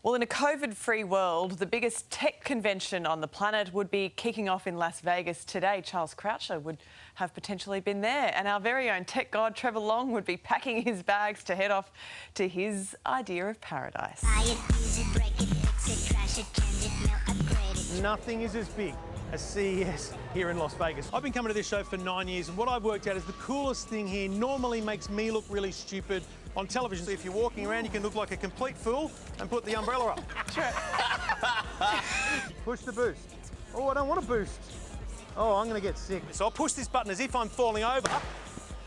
Well, in a COVID-free world, the biggest tech convention on the planet would be kicking off in Las Vegas today. Charles Croucher would have potentially been there, and our very own tech god Trevor Long would be packing his bags to head off to his idea of paradise. Nothing is as big as CES here in Las Vegas. I've been coming to this show for 9 years, and what I've worked out is the coolest thing here normally makes me look really stupid on television. So if you're walking around, you can look like a complete fool and put the umbrella up. Push the boost. Oh, I don't want to boost. Oh, I'm going to get sick. So I'll push this button as if I'm falling over,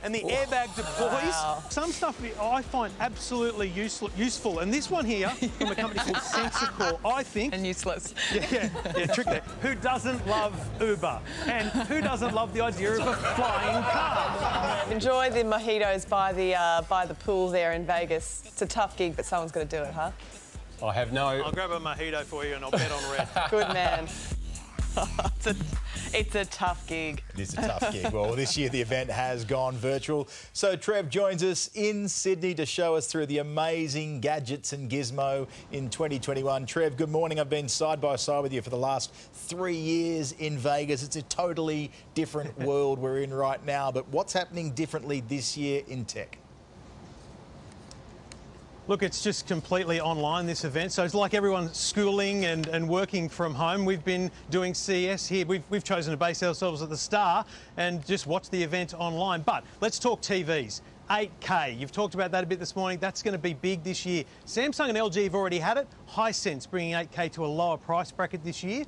and the airbag deploys. Wow. Some stuff I find absolutely useful, and this one here from a company called SensorCore, I think... And useless. Yeah, trick there. Who doesn't love Uber? And who doesn't love the idea of a flying car? Enjoy the mojitos by the pool there in Vegas. It's a tough gig, but someone's going to do it, huh? I have no... I'll grab a mojito for you and I'll bet on red. Good man. It's a tough gig. It is a tough gig. Well, this year the event has gone virtual. So Trev joins us in Sydney to show us through the amazing gadgets and gizmo in 2021. Trev, good morning. I've been side by side with you for the last 3 years in Vegas. It's a totally different world we're in right now. But what's happening differently this year in tech? Look, it's just completely online, this event. So it's like everyone's schooling and working from home. We've been doing CES here. We've chosen to base ourselves at the Star and just watch the event online. But let's talk TVs. 8K. You've talked about that a bit this morning. That's going to be big this year. Samsung and LG have already had it. Hisense bringing 8K to a lower price bracket this year.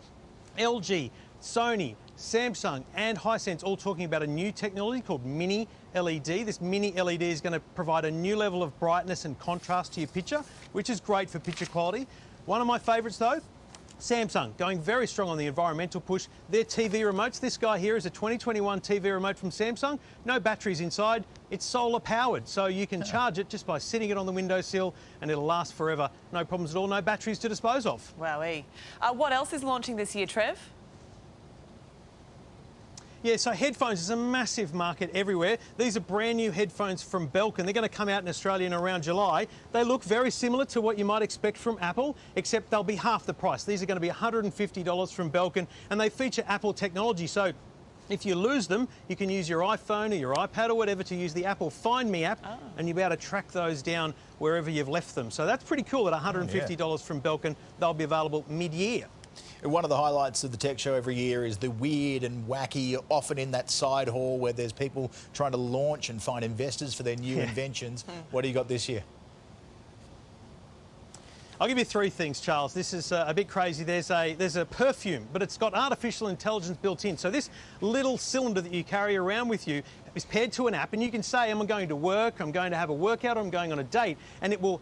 LG, Sony, Samsung and Hisense all talking about a new technology called Mini LED. This Mini LED is going to provide a new level of brightness and contrast to your picture, which is great for picture quality. One of my favourites though, Samsung, going very strong on the environmental push. Their TV remotes, this guy here is a 2021 TV remote from Samsung. No batteries inside, it's solar powered, so you can charge it just by sitting it on the windowsill and it'll last forever. No problems at all, no batteries to dispose of. Wowee. What else is launching this year, Trev? Yeah, so headphones is a massive market everywhere. These are brand new headphones from Belkin. They're going to come out in Australia in around July. They look very similar to what you might expect from Apple, except they'll be half the price. These are going to be $150 from Belkin, and they feature Apple technology. So if you lose them, you can use your iPhone or your iPad or whatever to use the Apple Find Me app, and you'll be able to track those down wherever you've left them. So that's pretty cool at $150 from Belkin. They'll be available mid-year. One of the highlights of the tech show every year is the weird and wacky, often in that side hall where there's people trying to launch and find investors for their new inventions. What do you got this year? I'll give you 3 things, Charles. This is a bit crazy. There's a perfume, but it's got artificial intelligence built in. So this little cylinder that you carry around with you is paired to an app, and you can say, I'm going to work, I'm going to have a workout, I'm going on a date, and it will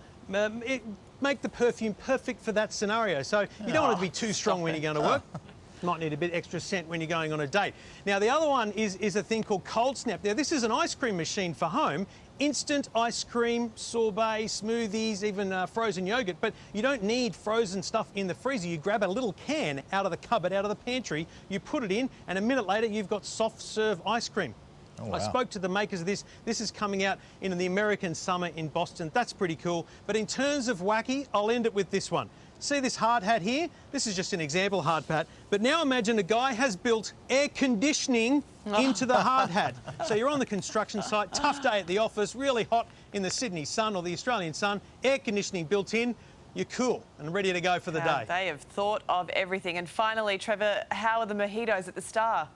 make the perfume perfect for that scenario. So you don't want it to be too strong when you're going to work. Might need a bit extra scent when you're going on a date. Now, the other one is a thing called Cold Snap. Now, this is an ice cream machine for home. Instant ice cream, sorbet, smoothies, even frozen yogurt. But you don't need frozen stuff in the freezer. You grab a little can out of the cupboard, out of the pantry, you put it in, and a minute later, you've got soft serve ice cream. Oh, wow. I spoke to the makers of this. This is coming out in the American summer in Boston. That's pretty cool. But in terms of wacky, I'll end it with this one. See this hard hat here? This is just an example hard hat. But now imagine a guy has built air conditioning into the hard hat. So you're on the construction site, tough day at the office, really hot in the Sydney sun or the Australian sun, air conditioning built in. You're cool and ready to go for the day. They have thought of everything. And finally, Trevor, how are the mojitos at the Star?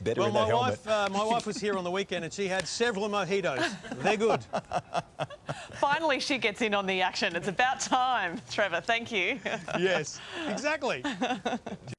Better well, in that helmet. My wife was here on the weekend and she had several mojitos. They're good. Finally, she gets in on the action. It's about time, Trevor. Thank you. Yes, exactly.